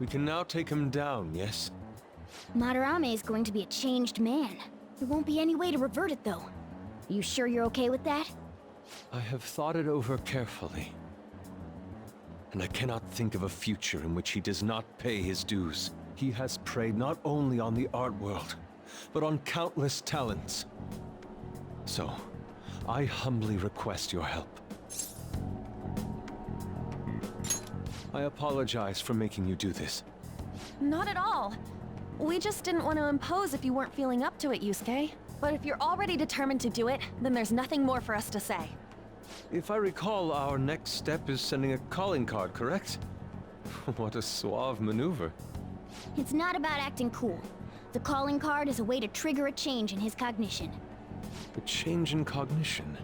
We can now take him down, yes? Madarame is going to be a changed man. There won't be any way to revert it, though. Are you sure you're okay with that? I have thought it over carefully. And I cannot think of a future in which he does not pay his dues. He has preyed not only on the art world, but on countless talents. So, I humbly request your help. I apologize for making you do this. Not at all. We just didn't want to impose if you weren't feeling up to it, Yusuke. But if you're already determined to do it, then there's nothing more for us to say. If I recall, our next step is sending a calling card, correct? What a suave maneuver. It's not about acting cool. The calling card is a way to trigger a change in his cognition. A change in cognition?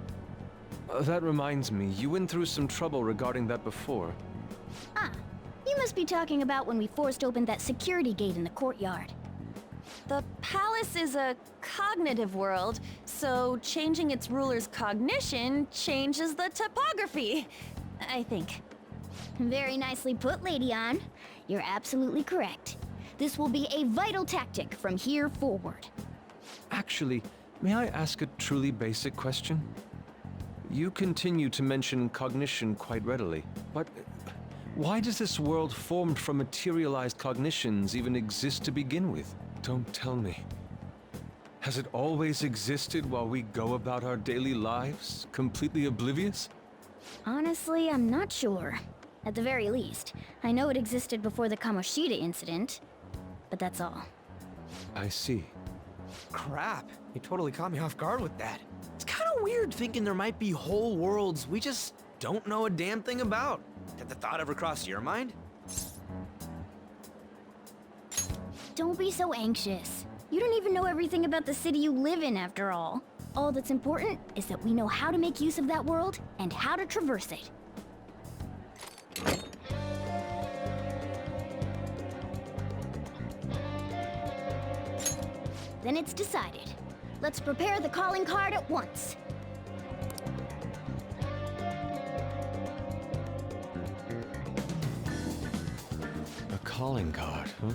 That reminds me, you went through some trouble regarding that before. Ah, you must be talking about when we forced open that security gate in the courtyard. The palace is a cognitive world, so changing its ruler's cognition changes the topography, I think. Very nicely put, Lady An. You're absolutely correct. This will be a vital tactic from here forward. Actually, may I ask a truly basic question? You continue to mention cognition quite readily, but why does this world formed from materialized cognitions even exist to begin with? Don't tell me. Has it always existed while we go about our daily lives, completely oblivious? Honestly, I'm not sure. At the very least, I know it existed before the Kamoshida incident, but that's all. I see. Crap, you totally caught me off guard with that. It's kind of weird thinking there might be whole worlds we just don't know a damn thing about. Did the thought ever cross your mind? Don't be so anxious. You don't even know everything about the city you live in, after all. All that's important is that we know how to make use of that world and how to traverse it. Then it's decided. Let's prepare the calling card at once. A calling card, huh?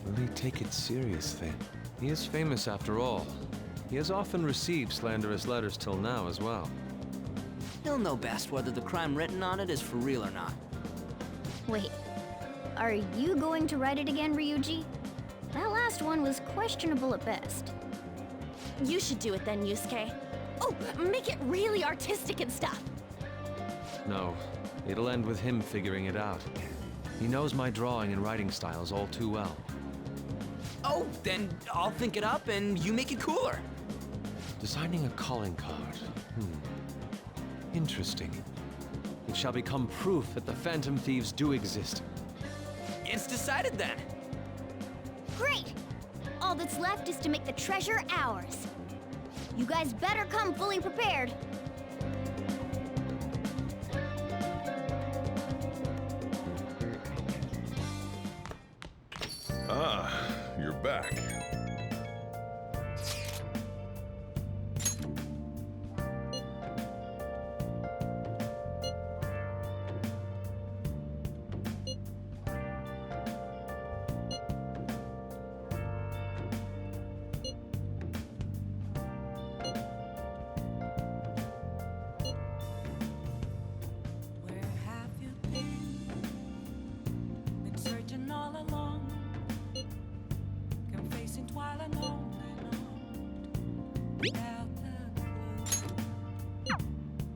Really take it serious then. He is famous after all. He has often received slanderous letters till now as well. He'll know best whether the crime written on it is for real or not. Wait, are you going to write it again, Ryuji? That last one was questionable at best. You should do it then, Yusuke. Oh, make it really artistic and stuff. No, it'll end with him figuring it out. He knows my drawing and writing styles all too well. Oh, then I'll think it up and you make it cooler. Designing a calling card. Interesting. It shall become proof that the Phantom Thieves do exist. It's decided then. Great! All that's left is to make the treasure ours. You guys better come fully prepared. Ah, you're back. Where have you been? Been searching all along, confessing twilight on and on, without a clue,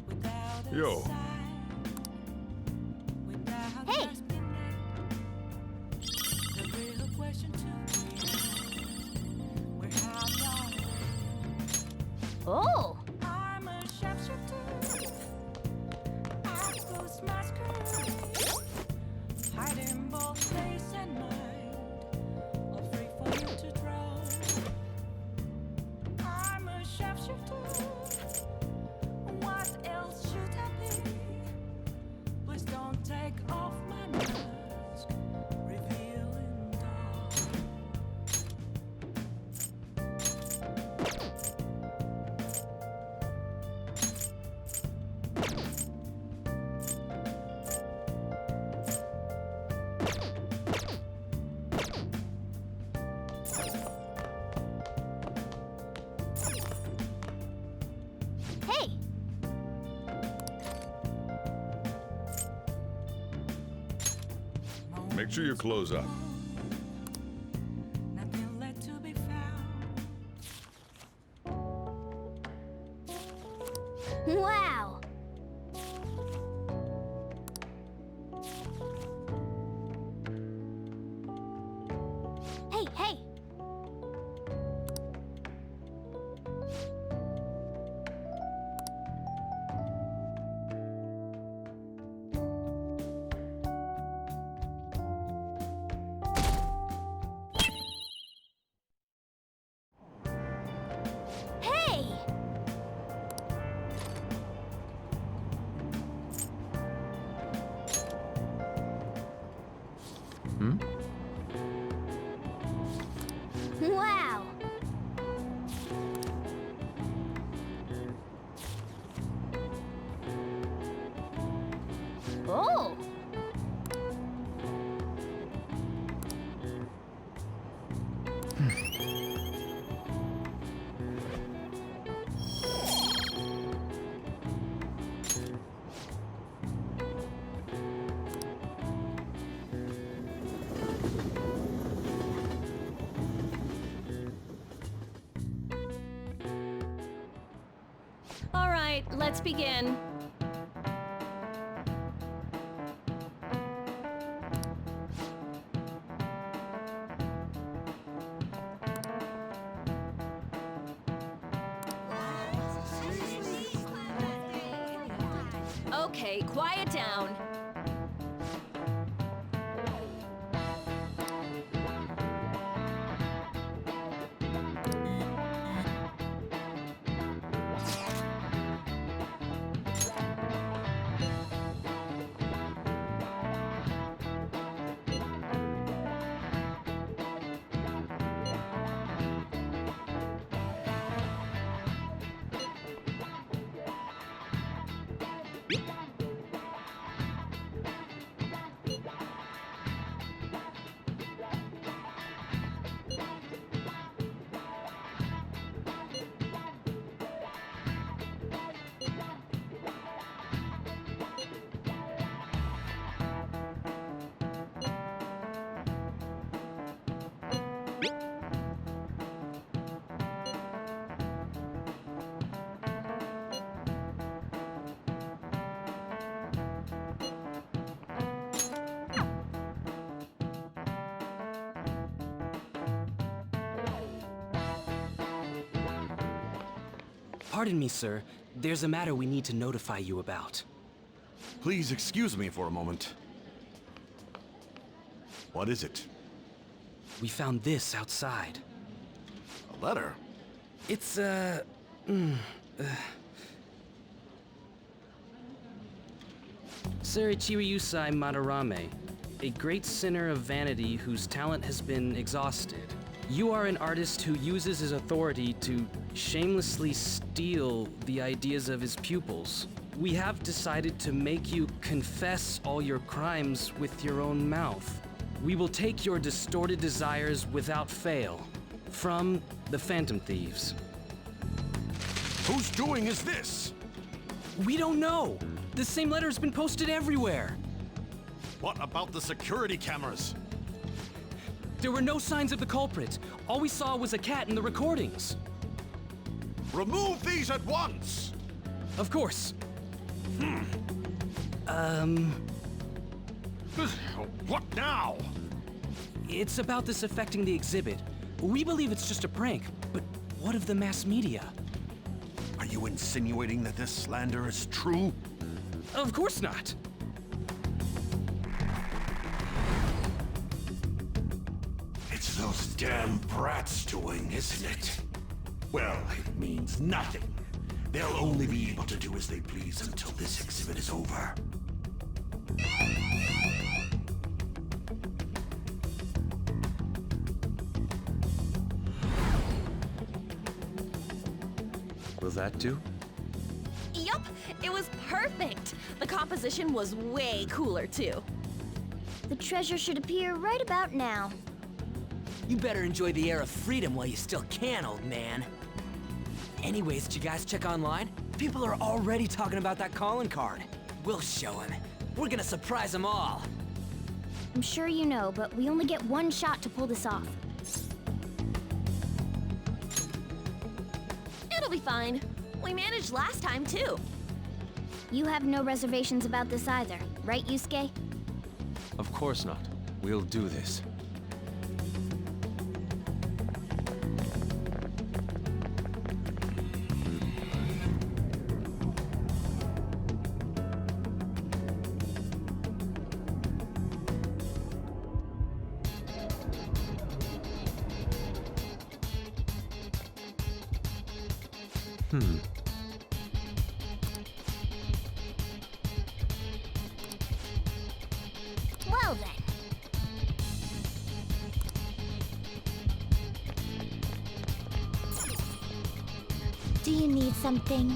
without a Yo. sign, without Hey. grasping it. The real question to me is, where have you been? Oh! I'm a sharpshooter. I post masquerade, hiding both face and mind, all free for you to draw. I'm a sharpshooter. What else should I be? Please don't take off my mask, revealing dark. Make sure you close up. Nothing left to be found. Wow! Hey, hey! Hey! Wow! Oh! All right, let's begin. Okay, quiet down. Pardon me, sir. There's a matter we need to notify you about. Please excuse me for a moment. What is it? We found this outside. A letter? It's, Sir Ichiriyusai Madarame, a great sinner of vanity whose talent has been exhausted. You are an artist who uses his authority to shamelessly steal the ideas of his pupils. We have decided to make you confess all your crimes with your own mouth. We will take your distorted desires without fail. From the Phantom Thieves. Whose doing is this? We don't know! The same letter's been posted everywhere! What about the security cameras? There were no signs of the culprit. All we saw was a cat in the recordings. Remove these at once! Of course. What now? It's about this affecting the exhibit. We believe it's just a prank, but what of the mass media? Are you insinuating that this slander is true? Of course not. It's those damn brats doing, isn't it? Well, it means nothing. They'll only be able to do as they please until this exhibit is over. Will that do? Yup, it was perfect. The composition was way cooler, too. The treasure should appear right about now. You better enjoy the air of freedom while you still can, old man. Anyways, did you guys check online? People are already talking about that calling card. We'll show him. We're gonna surprise them all. I'm sure you know, but we only get one shot to pull this off. It'll be fine. We managed last time, too. You have no reservations about this either, right, Yusuke? Of course not. We'll do this. Well then. Do you need something?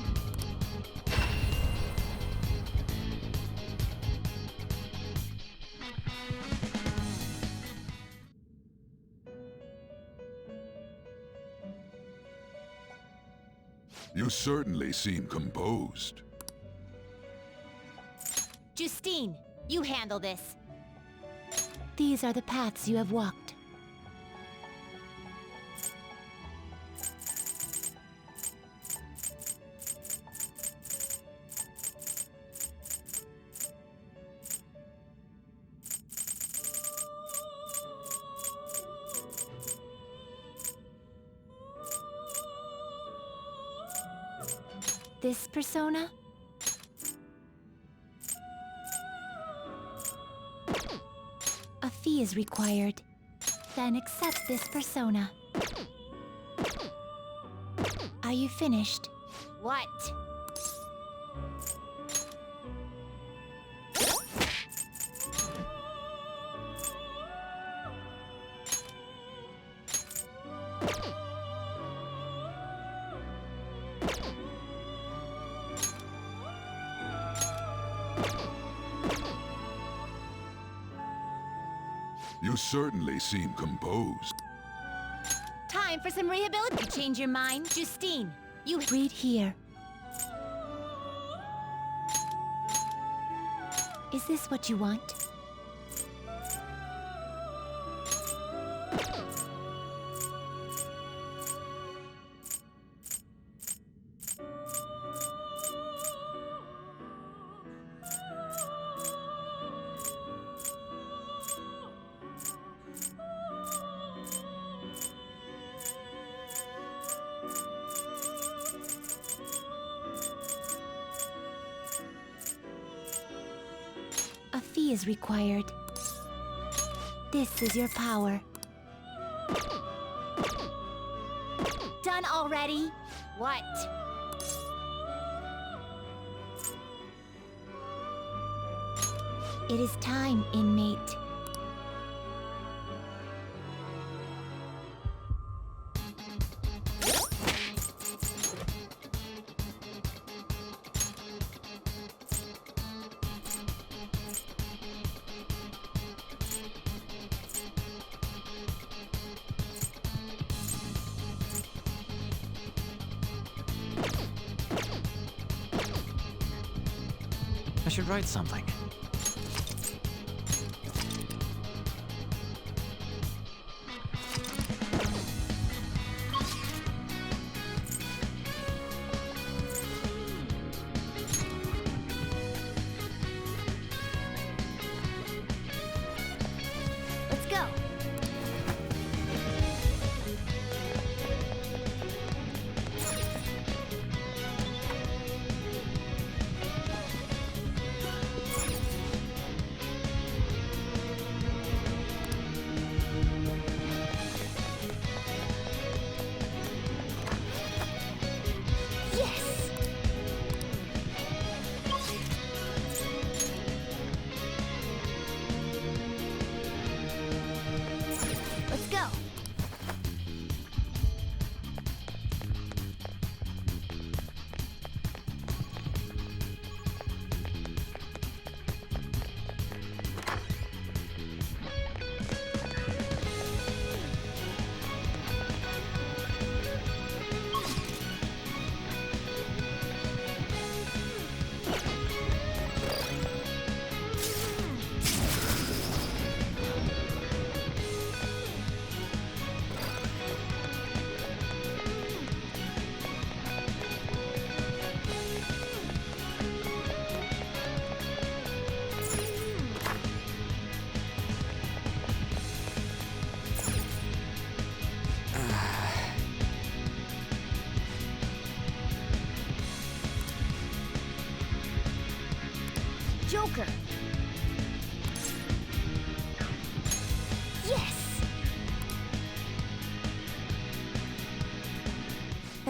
You certainly seem composed. Justine, you handle this. These are the paths you have walked. This persona? A fee is required. Then accept this persona. Are you finished? What? You certainly seem composed. Time for some rehabilitation. You change your mind? Justine, you read here. Is this what you want? A fee is required. This is your power. Done already? What? It is time, inmate. I should write something. Let's go.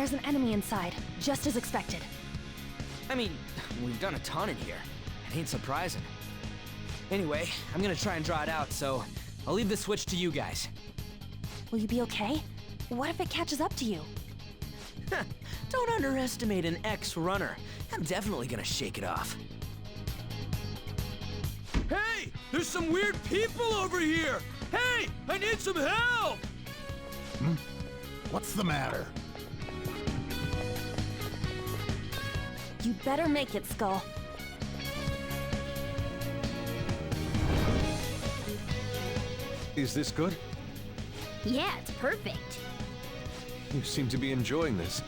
There's an enemy inside, just as expected. I mean, we've done a ton in here. It ain't surprising. Anyway, I'm gonna try and draw it out, so I'll leave the switch to you guys. Will you be okay? What if it catches up to you? Don't underestimate an ex-runner. I'm definitely gonna shake it off. Hey! There's some weird people over here! Hey! I need some help! What's the matter? You better make it, Skull. Is this good? Yeah, it's perfect. You seem to be enjoying this.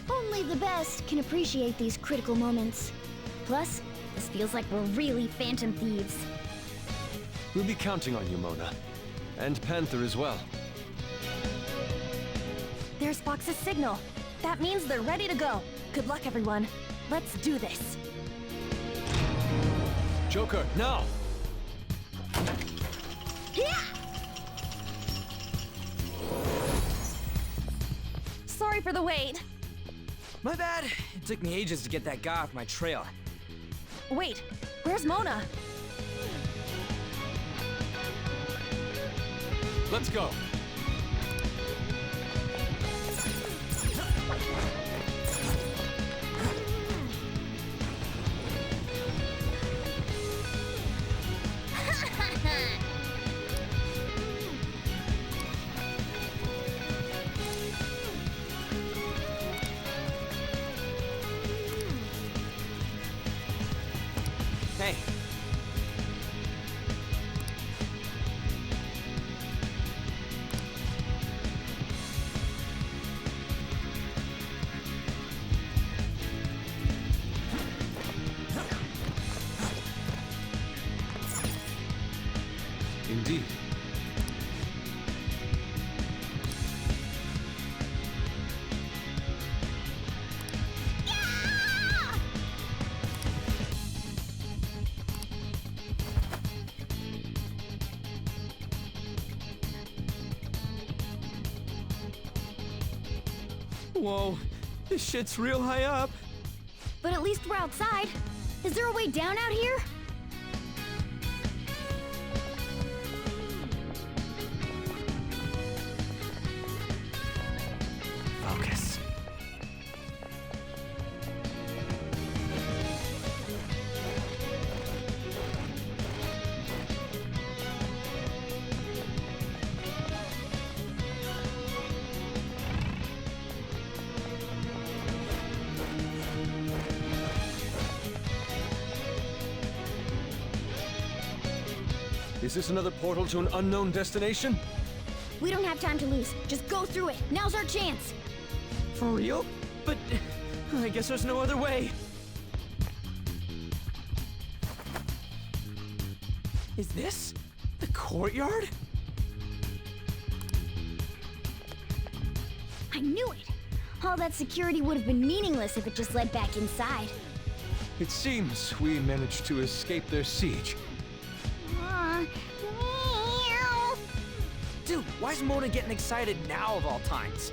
Only the best can appreciate these critical moments. Plus, this feels like we're really Phantom Thieves. We'll be counting on you, Mona. And Panther as well. There's Fox's signal. That means they're ready to go. Good luck, everyone. Let's do this. Joker, now! Sorry for the wait. My bad. It took me ages to get that guy off my trail. Wait, where's Mona? Let's go. Hey. Indeed. Whoa, this shit's real high up. But at least we're outside. Is there a way down out here? Focus. Is this another portal to an unknown destination? We don't have time to lose. Just go through it. Now's our chance. For real? But I guess there's no other way. Is this the courtyard? I knew it. All that security would have been meaningless if it just led back inside. It seems we managed to escape their siege. Meow. Dude, why is Mona getting excited now of all times?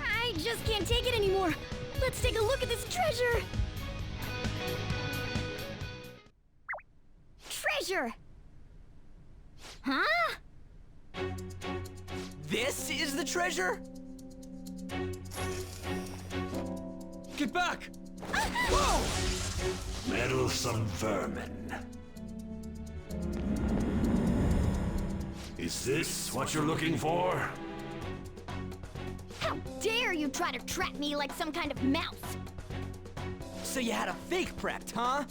I just can't take it anymore. Let's take a look at this treasure. Treasure! Huh? This is the treasure? Get back! Whoa! Meddlesome vermin. Is this what you're looking for? How dare you try to trap me like some kind of mouse? So you had a fake prepped, huh?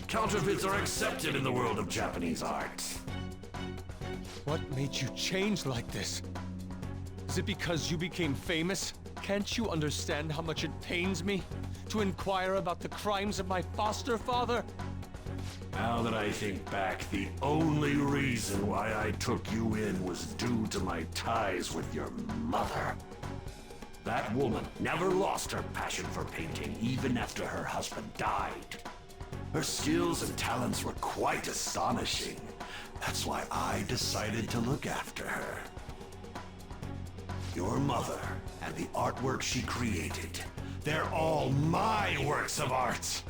Counterfeits are accepted in the world of Japanese art. What made you change like this? Is it because you became famous? Can't you understand how much it pains me to inquire about the crimes of my foster father? Now that I think back, the only reason why I took you in was due to my ties with your mother. That woman never lost her passion for painting, even after her husband died. Her skills and talents were quite astonishing. That's why I decided to look after her. Your mother and the artwork she created, they're all my works of art.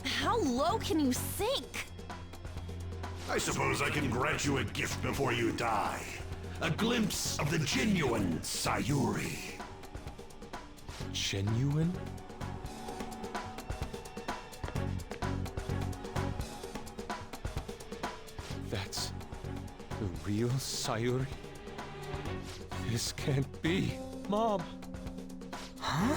How low can you sink? I suppose I can grant you a gift before you die. A glimpse of the genuine Sayuri. Genuine? That's the real Sayuri? This can't be. Mom! Huh?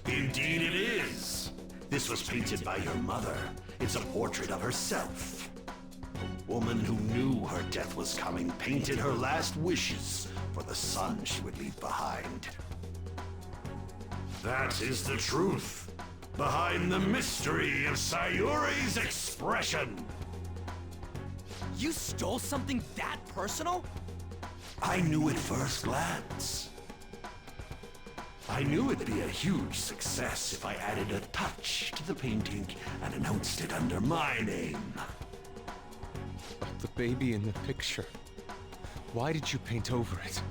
Indeed it is. This was painted by your mother. It's a portrait of herself. A woman who knew her death was coming painted her last wishes for the son she would leave behind. That is the truth behind the mystery of Sayuri's expression. You stole something that personal? I knew at first glance. I knew it'd be a huge success if I added a touch to the painting and announced it under my name. But the baby in the picture. Why did you paint over it?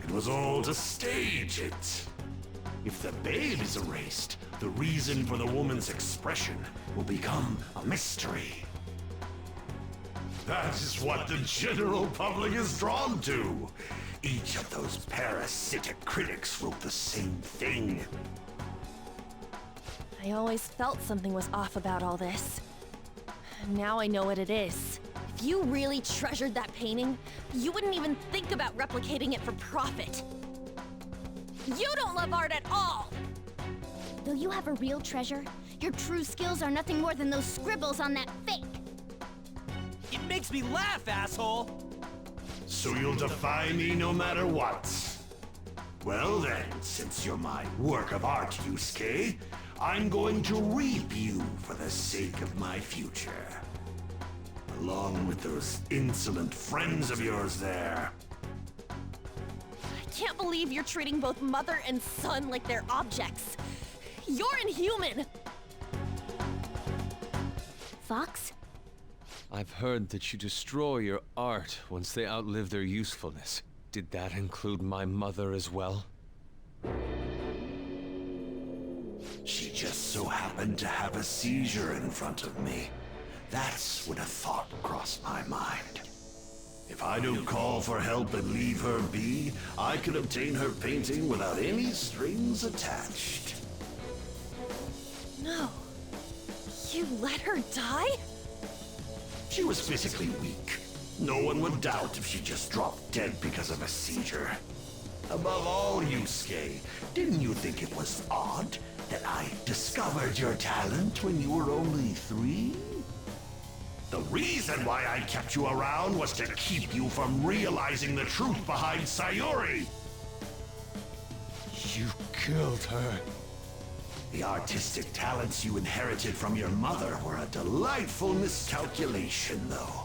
It was all to stage it. If the babe is erased, the reason for the woman's expression will become a mystery. That is what the general public is drawn to. Each of those parasitic critics wrote the same thing. I always felt something was off about all this. Now I know what it is. If you really treasured that painting, you wouldn't even think about replicating it for profit. You don't love art at all! Though you have a real treasure, your true skills are nothing more than those scribbles on that fake. It makes me laugh, asshole! So you'll defy me no matter what? Well then, since you're my work of art, Yusuke, I'm going to reap you for the sake of my future. Along with those insolent friends of yours there. I can't believe you're treating both mother and son like they're objects. You're inhuman! Fox? I've heard that you destroy your art once they outlive their usefulness. Did that include my mother as well? She just so happened to have a seizure in front of me. That's when a thought crossed my mind. If I don't call for help and leave her be, I could obtain her painting without any strings attached. No. You let her die? She was physically weak. No one would doubt if she just dropped dead because of a seizure. Above all, Yusuke, didn't you think it was odd that I discovered your talent when you were only 3? The reason why I kept you around was to keep you from realizing the truth behind Sayuri. You killed her. The artistic talents you inherited from your mother were a delightful miscalculation, though.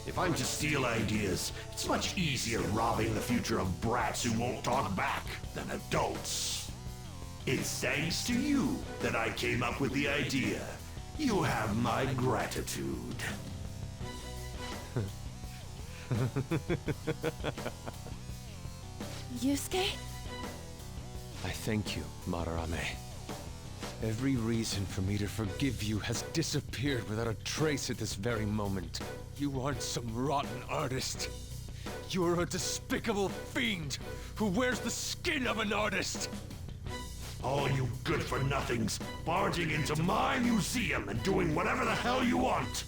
If I'm to steal ideas, it's much easier robbing the future of brats who won't talk back than adults. It's thanks to you that I came up with the idea. You have my gratitude. Yusuke? I thank you, Madarame. Every reason for me to forgive you has disappeared without a trace at this very moment. You aren't some rotten artist. You're a despicable fiend who wears the skin of an artist. All you good-for-nothings barging into my museum and doing whatever the hell you want.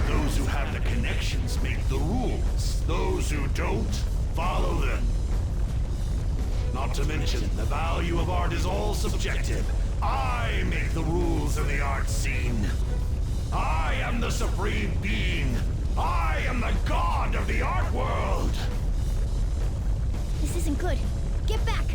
Those who have the connections make the rules. Those who don't, follow them. Not to mention, the value of art is all subjective. I make the rules in the art scene. I am the supreme being. I am the god of the art world. This isn't good. Get back!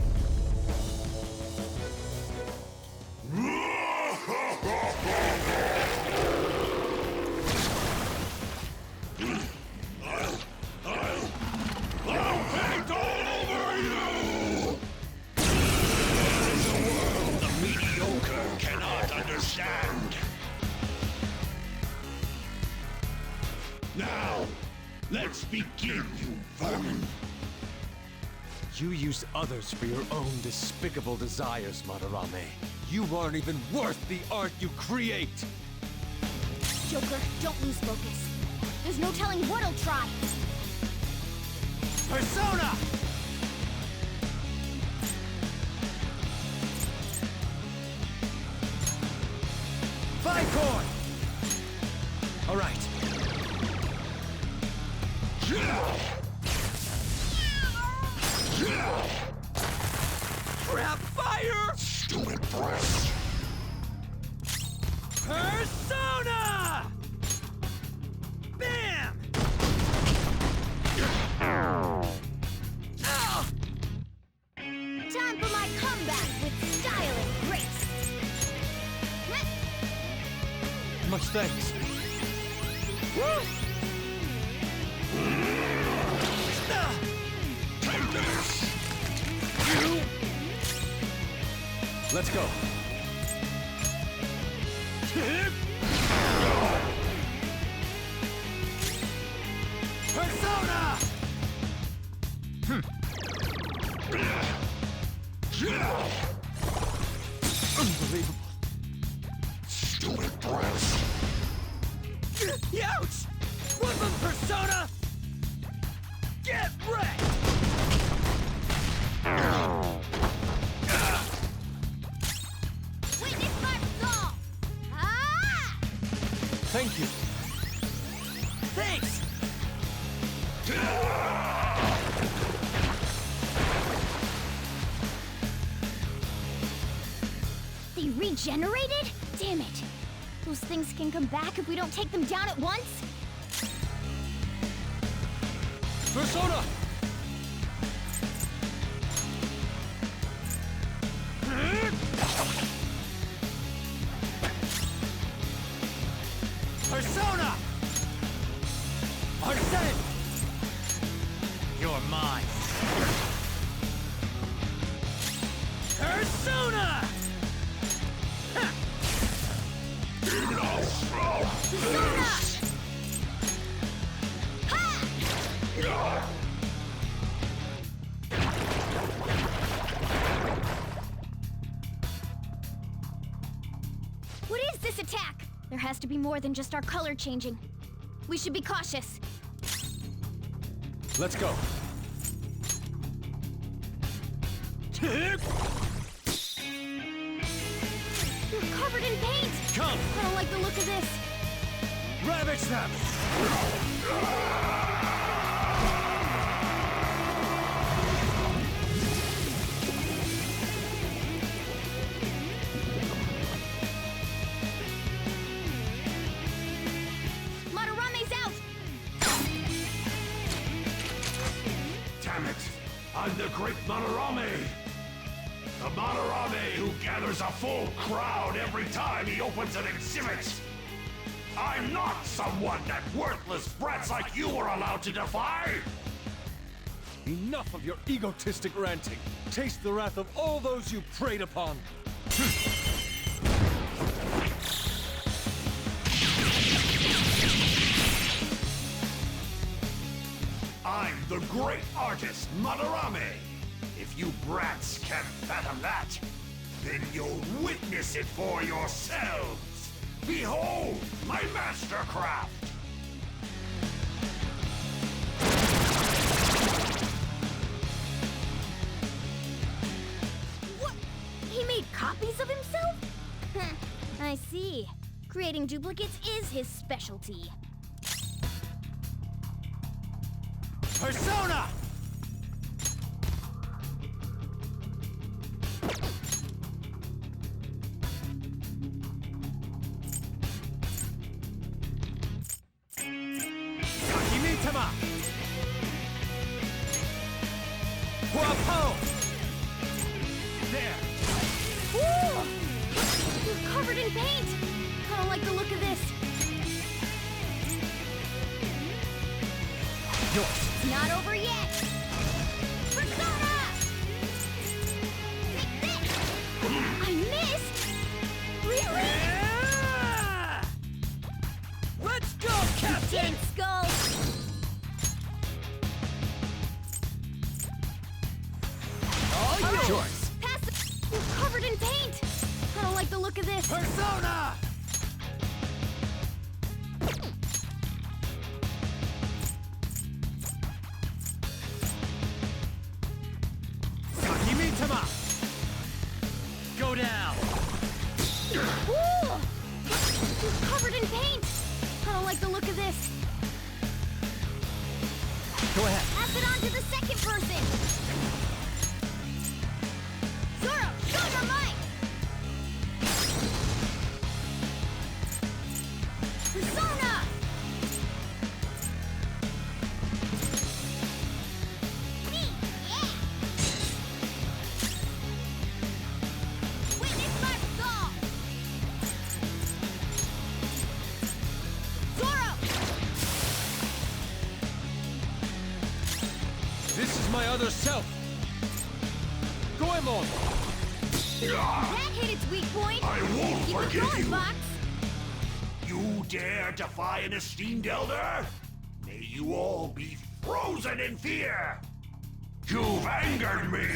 I'll paint all over you! There's a world the mediocre cannot understand. Let's begin, you vermin! You use others for your own despicable desires, Madarame. You aren't even worth the art you create! Joker, don't lose focus. There's no telling what he'll try. Persona! Vicor! All right. Trap fire! Stupid breath! Persona! Bam! Time for my comeback with style and grace. Much thanks. Take this! Let's go. Persona! Unbelievable. Stupid breath! Ouch! Woodland Persona! Get wrecked! Witness my resolve! Ah! Thank you. Thanks! They regenerated? Damn it. Those things can come back if we don't take them down at once? Persona! Persona! Arsene! You're mine. Persona! Persona! Ha! What is this attack? There has to be more than just our color changing. We should be cautious. Let's go. You're covered in paint! Come! I don't like the look of this. Ravage them! Madarame's out! Damn it! I'm the great Madarame! The Madarame who gathers a full crowd every time he opens an exhibit! I'm not someone that worthless brats like you are allowed to defy! Enough of your egotistic ranting. Taste the wrath of all those you preyed upon. I'm the great artist, Madarame! If you brats can't fathom that, then you'll witness it for yourselves! Behold my mastercraft! What? He made copies of himself? I see. Creating duplicates is his specialty. Persona! Kakimitama! Guapo! There! Ooh! You're covered in paint! I don't like the look of this. Yours. It's not over yet! Persona! Take this! I missed! Really? Yeah! Let's go, Captain! Did it, Skull! look of this? Persona! Sakimitama! Go down! Ooh! He's covered in paint! I don't like the look of this. Go ahead. Pass it on to the second person! Zoro, show your might! Persona! Me, yeah! Witness my resolve! Zoro! This is my other self! Goemon! That hit its weak point! I won't Keep it forgive going, you. Fox! You dare defy an esteemed elder? May you all be frozen in fear! You've angered me!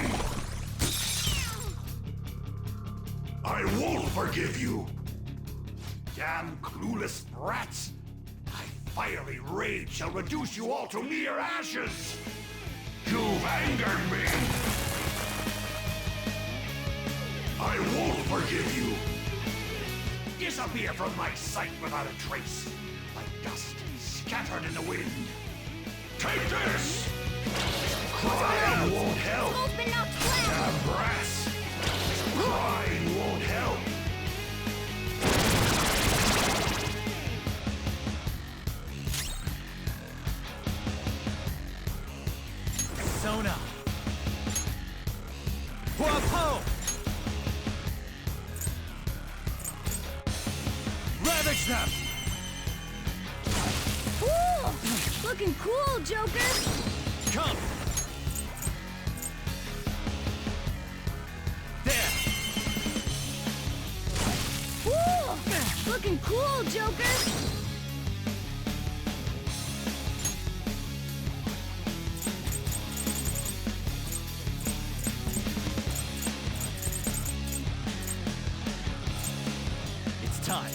I won't forgive you! Damn clueless brats! My fiery rage shall reduce you all to mere ashes! You've angered me! I won't forgive you! Disappear from my sight without a trace, like dust scattered in the wind. Take this! Crying won't help! Skull's been knocked flat! Damn brats! Crying won't help! Persona! Guapo! Ravage them! Ooh! Looking cool, Joker! Come! There! Ooh! Looking cool, Joker! It's time.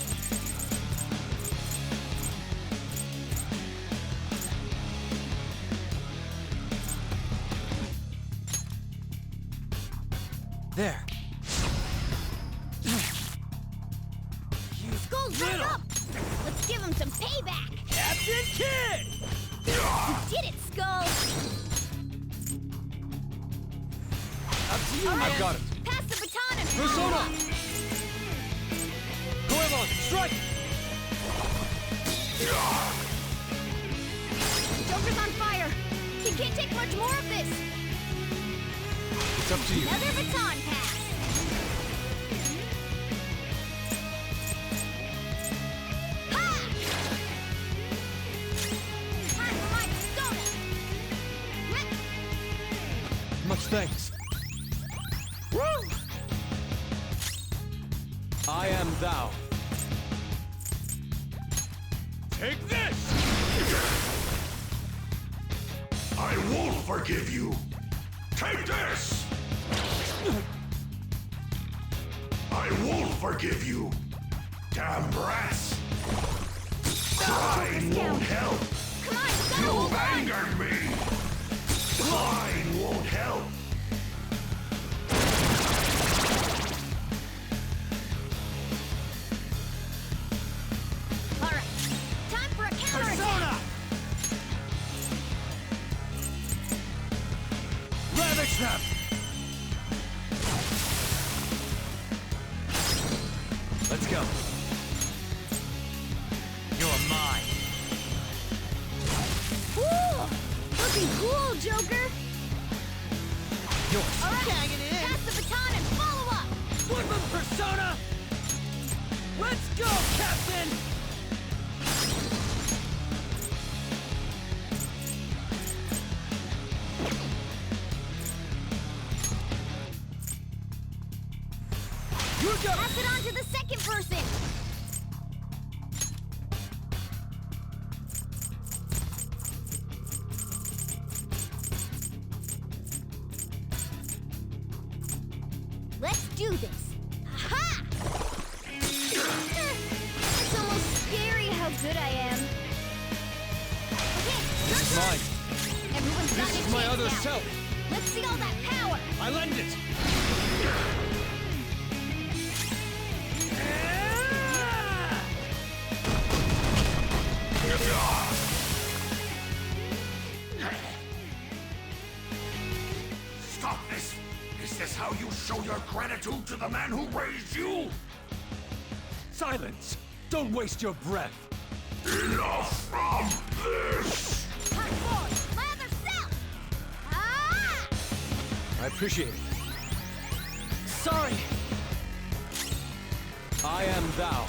There. Skull's right up! Let's give him some payback! Captain Kid! You did it, Skull! Up to you, All right, I've got it. Pass the baton and Persona! Goemon, strike! Joker's on fire! He can't take much more of this! It's up to you. Another baton pass! Ha! Time for my persona! Much thanks. Woo! I am thou. Take this! I won't forgive you! Take this! I won't forgive you! Damn brats! Crying won't help! Come on, Skull! You've Hold on! angered me! Crying won't help! All right, time for a counterattack! Persona! Ravage them! Let's go. You're mine. Ooh! Looking cool, Joker! Yours. All right, pass the baton and follow up! Woodman Persona! Let's go, Captain! You got Pass it on to the second person! Let's do this! Aha! mine. Everyone's got This a is my chance other now. self. Let's see all that power. I lend it. Stop this! Is this how you show your gratitude to the man who raised you? Silence! Don't waste your breath. Enough of this! Hot forward, my other self. Ah! I appreciate it. Sorry! I am thou.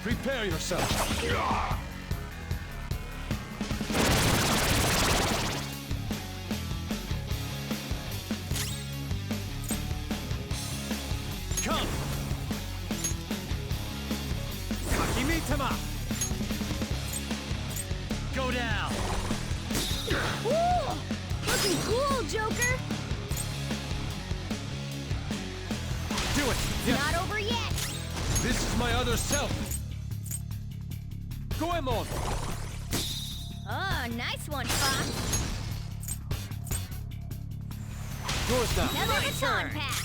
Prepare yourself. Come! Sakimitama! Go down! Ooh! Looking cool, Joker. Do it! Yes! Not over yet. This is my other self! Goemon! Oh, nice one, Fox. Yours now! Another baton pass.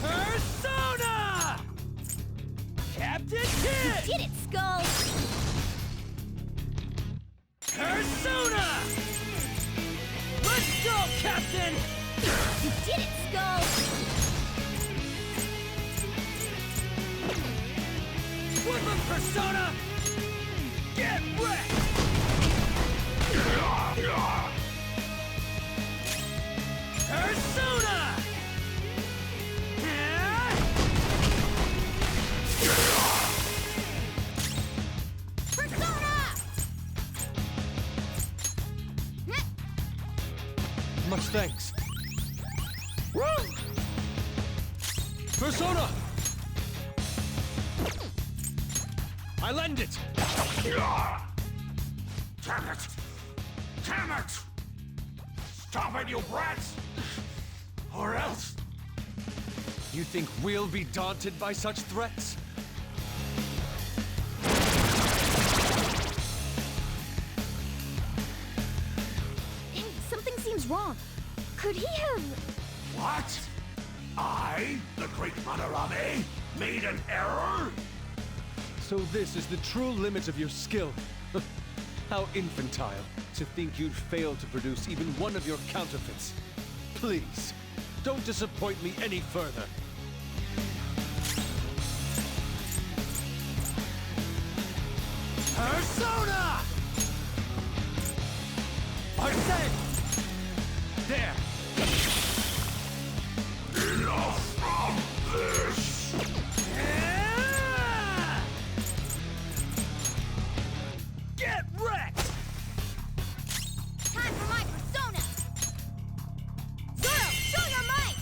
Persona! Captain Kid! You did it, Skull. Persona! Let's go, Captain! You did it, Skull. Woodland Persona! Get wrecked! Persona! Persona! Much thanks. Woo! Persona! I lend it! Damn it! Damn it! Stop it, you brats! Or else... You think we'll be daunted by such threats? Something seems wrong. Could he have... What? I, the great Madarame, made an error? So this is the true limit of your skill. How infantile to think you'd fail to produce even one of your counterfeits. Please, don't disappoint me any further. Persona! Arsene! There! Enough of this! Get wrecked! Time for my persona! Zoro, show your might!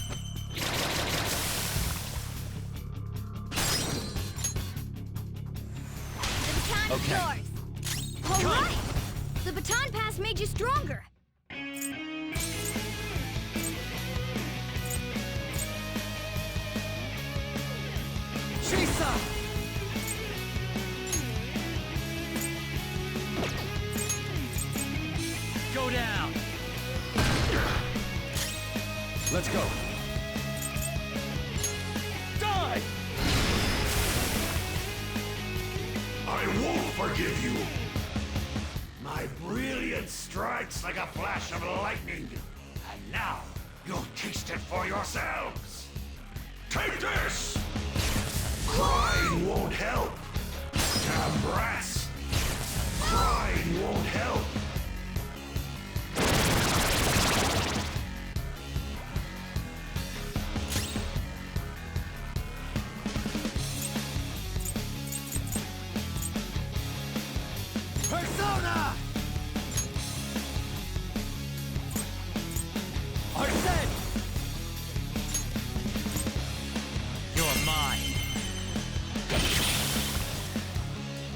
The baton is yours. All right! The baton pass made you stronger. Chisa! Go down! Let's go. Die! I won't forgive you! My brilliance strikes like a flash of lightning. And now, you'll taste it for yourselves! Take this! Crying won't help! Damn brats! Crying won't help! Persona! Arsene! You're mine.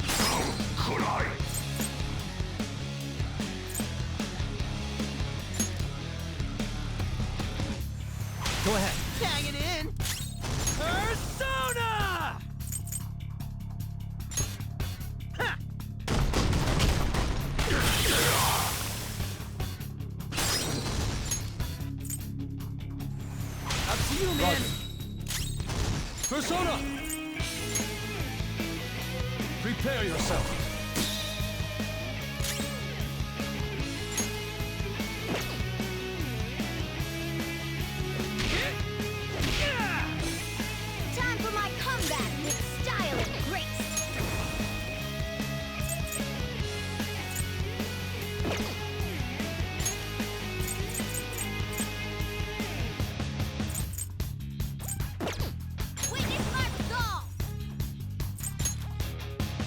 How could I? Go ahead. Hang it in! Persona! Ha! man! Persona! Prepare yourself. Time for my comeback with style and grace. Witness my resolve!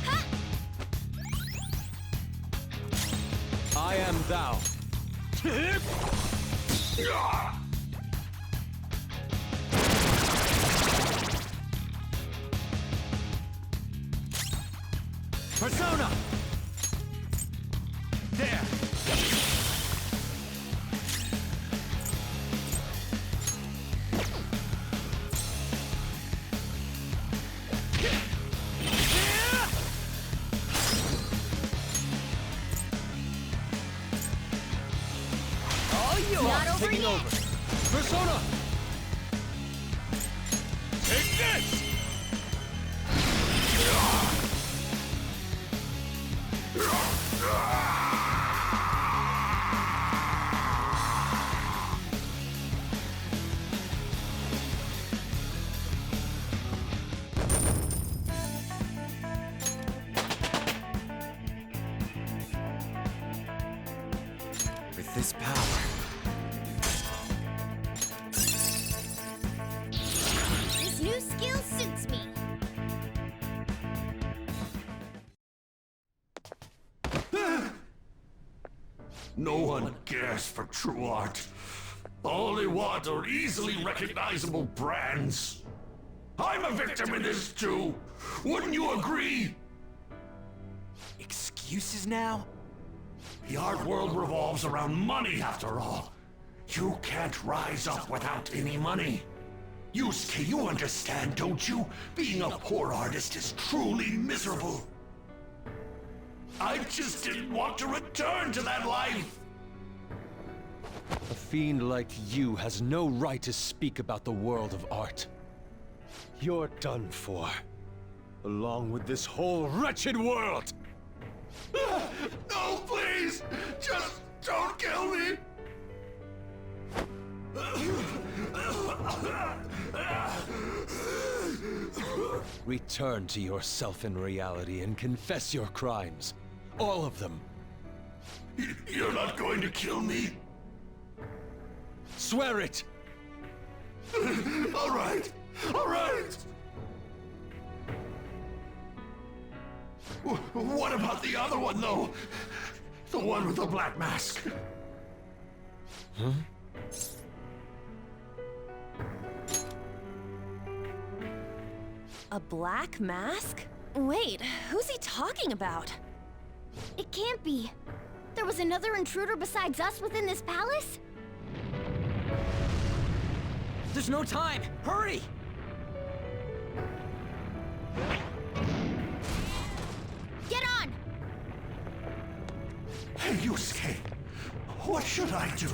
Ha! I am thou. Persona! There! All yours! Not over Taking yet. over. Persona! Take this! With this power, This new skill suits me. No one cares for true art. All they want are easily recognizable brands. I'm a victim in this too. Wouldn't you agree? excuses now? The art world revolves around money after all. You can't rise up without any money. Yusuke, you understand, don't you? Being a poor artist is truly miserable. I just didn't want to return to that life. A fiend like you has no right to speak about the world of art. You're done for. Along with this whole wretched world! No, please! Just don't kill me! Return to yourself in reality and confess your crimes. All of them. You're not going to kill me? Swear it! All right! All right! What about the other one, though? The one with the black mask? Huh? A black mask? Wait, who's he talking about? It can't be. There was another intruder besides us within this palace? There's no time! Hurry! Get on! Hey, Yusuke, what should I do?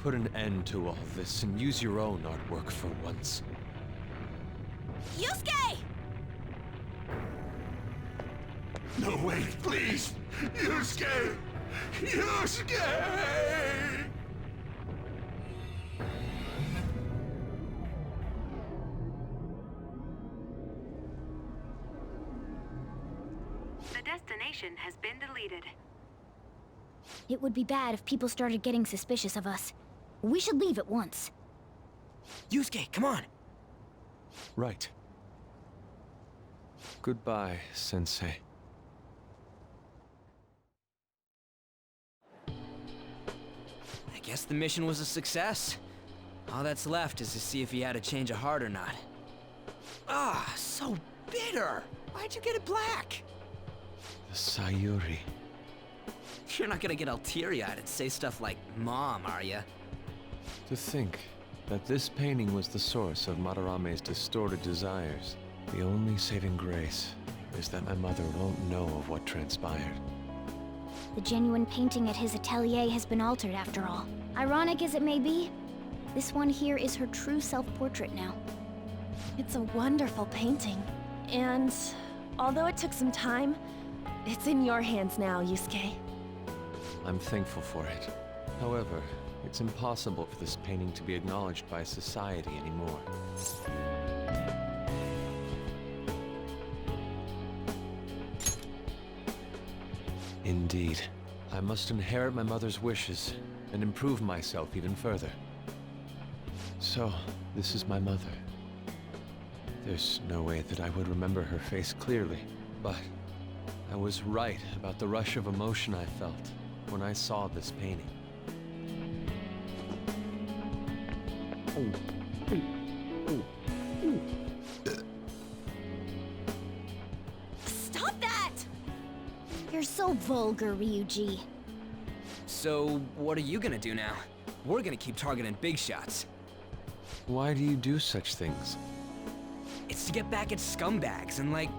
Put an end to all this and use your own artwork for once. Yusuke! No, wait, please! Yusuke! Yusuke! The destination has been deleted. It would be bad if people started getting suspicious of us. We should leave at once. Yusuke, come on! Right. Goodbye, Sensei. I guess the mission was a success. All that's left is to see if he had a change of heart or not. Ah, so bitter! Why'd you get it black? The Sayuri. You're not gonna get all teary-eyed and say stuff like, Mom, are ya? To think that this painting was the source of Madarame's distorted desires. The only saving grace is that my mother won't know of what transpired. The genuine painting at his atelier has been altered after all. Ironic as it may be, This one here is her true self-portrait now. It's a wonderful painting. And although it took some time, it's in your hands now, Yusuke. I'm thankful for it. However, it's impossible for this painting to be acknowledged by society anymore. Indeed. I must inherit my mother's wishes and improve myself even further. So, this is my mother. There's no way that I would remember her face clearly, but I was right about the rush of emotion I felt when I saw this painting. Stop that! You're so vulgar, Ryuji. So, what are you gonna do now? We're gonna keep targeting big shots. Why do you do such things? It's to get back at scumbags and, like,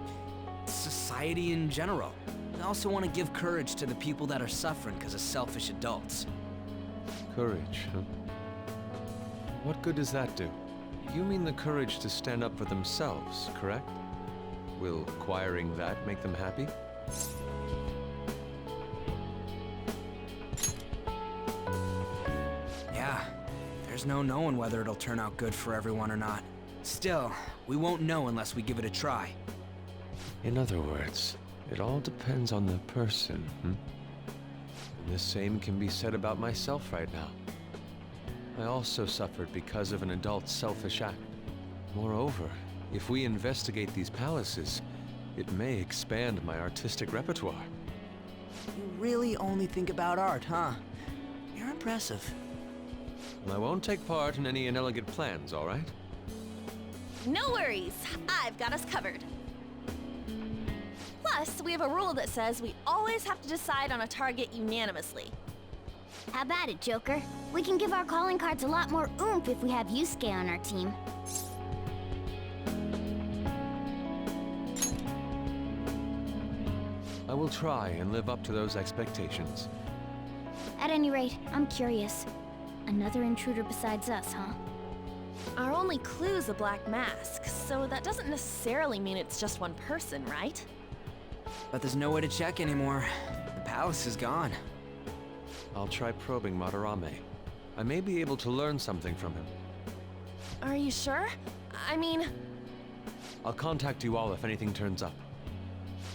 society in general. I also want to give courage to the people that are suffering because of selfish adults. Courage, huh? What good does that do? You mean the courage to stand up for themselves, correct? Will acquiring that make them happy? Yeah, there's no knowing whether it'll turn out good for everyone or not. Still, we won't know unless we give it a try. In other words, it all depends on the person, And the same can be said about myself right now. I also suffered because of an adult's selfish act. Moreover, if we investigate these palaces, it may expand my artistic repertoire. You really only think about art, huh? You're impressive. I won't take part in any inelegant plans, all right? No worries, I've got us covered. Plus, we have a rule that says we always have to decide on a target unanimously. How about it, Joker? We can give our calling cards a lot more oomph if we have Yusuke on our team. I will try and live up to those expectations. At any rate, I'm curious. Another intruder besides us, huh? Our only clue's a black mask, so that doesn't necessarily mean it's just one person, right? But there's no way to check anymore. The palace is gone. I'll try probing Madarame. I may be able to learn something from him. Are you sure? I mean, I'll contact you all if anything turns up.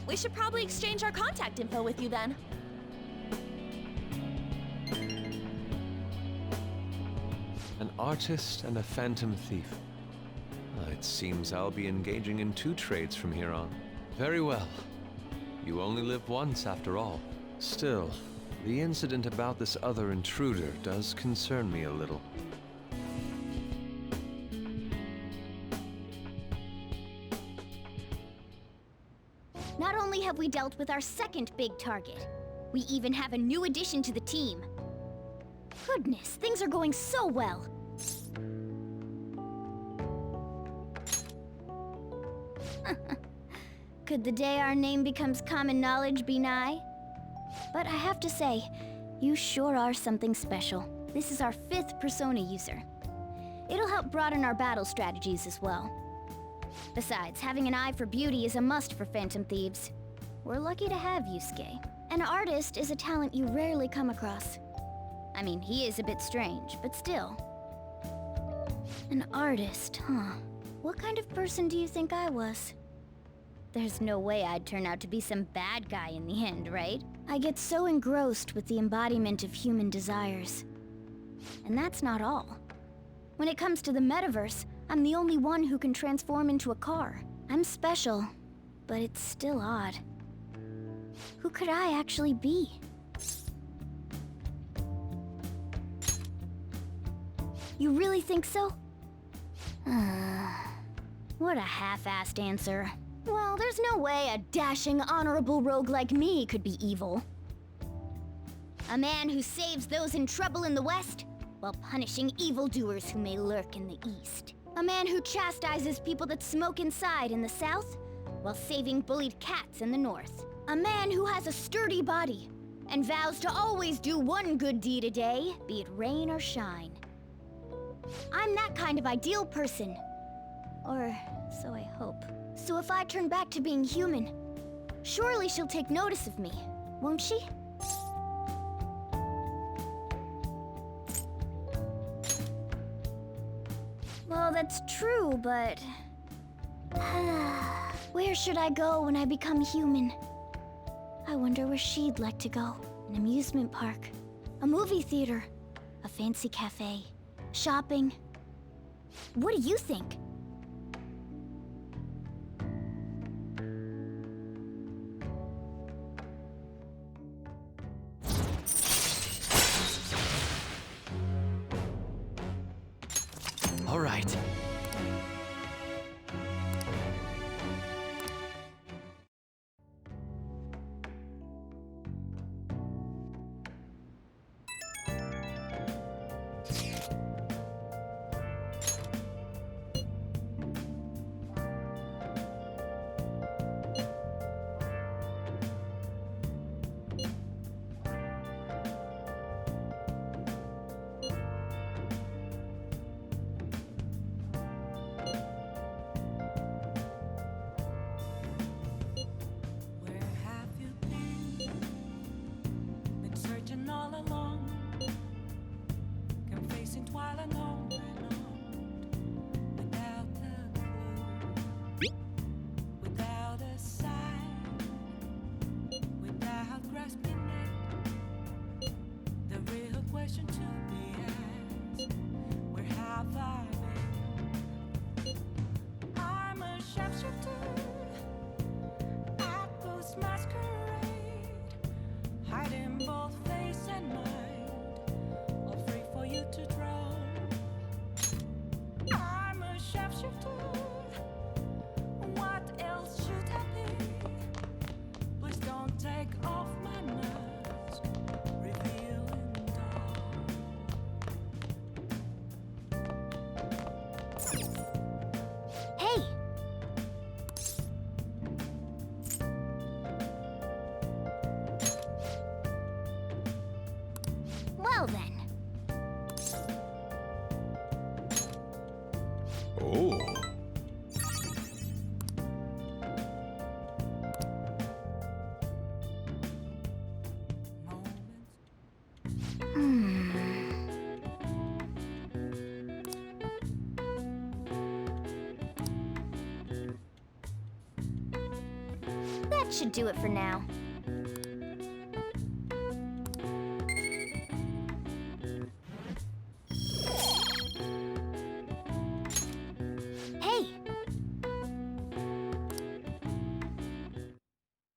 we should probably exchange our contact info with you then. An artist and a phantom thief. It seems I'll be engaging in 2 trades from here on. Very well. You only live once after all. Still, the incident about this other intruder does concern me a little. Not only have we dealt with our second big target, we even have a new addition to the team. Goodness, things are going so well. Could the day our name becomes common knowledge be nigh? But I have to say, you sure are something special. This is our 5th persona user. It'll help broaden our battle strategies as well. Besides, having an eye for beauty is a must for Phantom Thieves. We're lucky to have Yusuke. An artist is a talent you rarely come across. I mean, he is a bit strange, but still. An artist, huh? What kind of person do you think I was? There's no way I'd turn out to be some bad guy in the end, right? I get so engrossed with the embodiment of human desires. And that's not all. When it comes to the metaverse, I'm the only one who can transform into a car. I'm special, but it's still odd. Who could I actually be? You really think so? What a half-assed answer. Well, there's no way a dashing, honorable rogue like me could be evil. A man who saves those in trouble in the West, while punishing evildoers who may lurk in the East. A man who chastises people that smoke inside in the South, while saving bullied cats in the North. A man who has a sturdy body, and vows to always do one good deed a day, be it rain or shine. I'm that kind of ideal person. Or so I hope. So if I turn back to being human, surely she'll take notice of me, won't she? Well, that's true, but... where should I go when I become human? I wonder where she'd like to go. An amusement park, a movie theater, a fancy cafe, shopping. What do you think? All right. Where have you been? Been searching all along, confessing while alone without a clue, without a sign, without grasping it. The real question to be asked: where have I been? I'm a sharpshooter. Ghost masquerade, hiding both face and mind, all free for you to draw. I'm a sharpshooter. What else should I be? Please don't take off my mask, revealing dawn. Hey! Well then. Oh. That should do it for now.